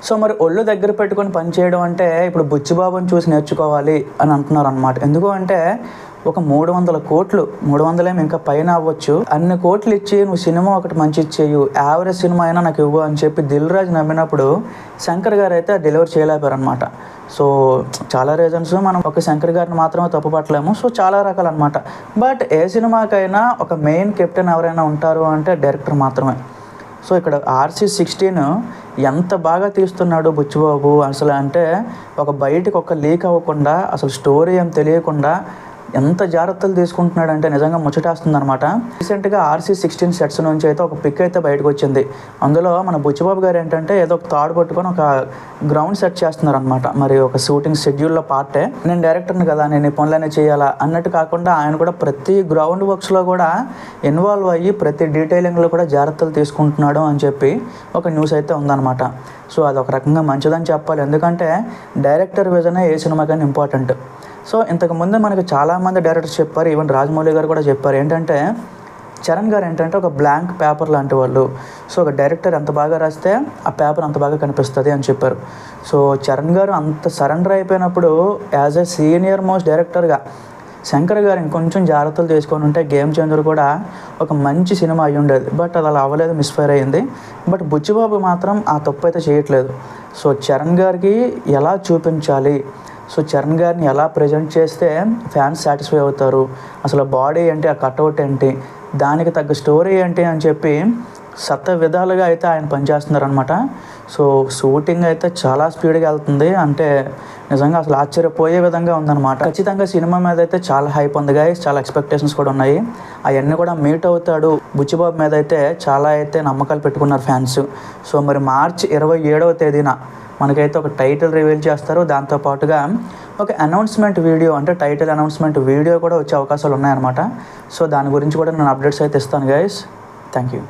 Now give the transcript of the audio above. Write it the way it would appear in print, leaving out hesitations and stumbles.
So మరి ఒళ్ళు దగ్గర పెట్టుకొని పని చేయడం అంటే ఇప్పుడు బుచ్చిబాబుని చూసి నేర్చుకోవాలి అని అంటున్నారు అనమాట. ఎందుకు అంటే ఒక 300 కోట్లు, 300 ఇంకా పైన అవ్వచ్చు, అన్ని కోట్లు ఇచ్చి నువ్వు సినిమా ఒకటి మంచి ఇచ్చేయు, యావరేజ్ సినిమా అయినా నాకు ఇవ్వు అని చెప్పి దిల్ రాజు నమ్మినప్పుడు శంకర్ గారు అయితే డెలివర్ చేయలేపారు అనమాట. సో చాలా రీజన్స్, మనం ఒక శంకర్ గారిని మాత్రమే తప్పు పట్టలేము. సో చాలా రకాలు అనమాట. బట్ ఏ సినిమాకైనా ఒక మెయిన్ కెప్టెన్ ఎవరైనా ఉంటారు అంటే డైరెక్టర్ మాత్రమే. సో ఇక్కడ RC16 ఎంత బాగా తీస్తున్నాడు బుచ్చిబాబు అసలు అంటే, ఒక బయటికి ఒక లీక్ అవ్వకుండా, అసలు స్టోరీ ఏం తెలియకుండా ఎంత జాగ్రత్తలు తీసుకుంటున్నాడు అంటే నిజంగా ముచ్చటేస్తుంది అనమాట. రీసెంట్గా RC16 సెట్స్ నుంచి అయితే ఒక పిక్ అయితే బయటకు వచ్చింది. అందులో మన బుచ్చిబాబు గారు ఏంటంటే ఏదో ఒక తాడు పట్టుకొని ఒక గ్రౌండ్ సెట్ చేస్తున్నారు అనమాట. మరి ఒక షూటింగ్ షెడ్యూల్లో పార్టే. నేను డైరెక్టర్ని కదా, నేను ఈ పనులనే చేయాలా అన్నట్టు కాకుండా ఆయన కూడా ప్రతి గ్రౌండ్ వర్క్స్లో కూడా ఇన్వాల్వ్ అయ్యి ప్రతి డీటెయిలింగ్లో కూడా జాగ్రత్తలు తీసుకుంటున్నాడు అని చెప్పి ఒక న్యూస్ అయితే ఉందన్నమాట. సో అది ఒక రకంగా మంచిదని చెప్పాలి. ఎందుకంటే డైరెక్టర్ విజనే ఏ సినిమాకైనా ఇంపార్టెంట్. సో ఇంతకుముందు మనకి చాలామంది డైరెక్టర్స్ చెప్పారు, ఈవెన్ రాజమౌళి గారు కూడా చెప్పారు ఏంటంటే, చరణ్ గారు ఏంటంటే ఒక బ్లాంక్ పేపర్ లాంటి వాళ్ళు. సో ఒక డైరెక్టర్ ఎంత బాగా రాస్తే ఆ పేపర్ అంత బాగా కనిపిస్తుంది అని చెప్పారు. సో చరణ్ గారు అంత సరెండర్ అయిపోయినప్పుడు యాజ్ ఎ సీనియర్ మోస్ట్ డైరెక్టర్గా శంకర్ గారు ఇంకొంచెం జాగ్రత్తలు తీసుకొని ఉంటే గేమ్ చేంజర్ కూడా ఒక మంచి సినిమా అయ్యి ఉండేది. బట్ అది అలా అవ్వలేదు, మిస్ఫైర్ అయ్యింది. బట్ బుచ్చిబాబు మాత్రం ఆ తప్పు అయితే చేయట్లేదు. సో చరణ్ గారికి ఎలా చూపించాలి, సో చరణ్ గారిని ఎలా ప్రజెంట్ చేస్తే ఫ్యాన్స్ సాటిస్ఫై అవుతారు, అసలు బాడీ ఏంటి, ఆ కట్అవుట్ ఏంటి, దానికి తగ్గ స్టోరీ ఏంటి అని చెప్పి విధాలుగా అయితే ఆయన పనిచేస్తున్నారనమాట. సో షూటింగ్ అయితే చాలా స్పీడ్గా వెళ్తుంది. అంటే నిజంగా అసలు ఆశ్చర్యపోయే విధంగా ఉందన్నమాట. ఖచ్చితంగా సినిమా మీద అయితే చాలా హైప్ ఉంది గైస్, చాలా ఎక్స్పెక్టేషన్స్ కూడా ఉన్నాయి. అవన్నీ కూడా మీట్ అవుతాడు బుచ్చిబాబు మీద అయితే చాలా అయితే నమ్మకాలు పెట్టుకున్నారు ఫ్యాన్స్. సో మరి మార్చి 27వ తేదీన మనకైతే ఒక టైటిల్ రివీల్ చేస్తారు. దాంతోపాటుగా ఒక అనౌన్స్మెంట్ వీడియో, అంటే టైటిల్ అనౌన్స్మెంట్ వీడియో కూడా వచ్చే అవకాశాలు ఉన్నాయన్నమాట. సో దాని గురించి కూడా నేను అప్డేట్స్ అయితే ఇస్తాను గైస్. Thank you.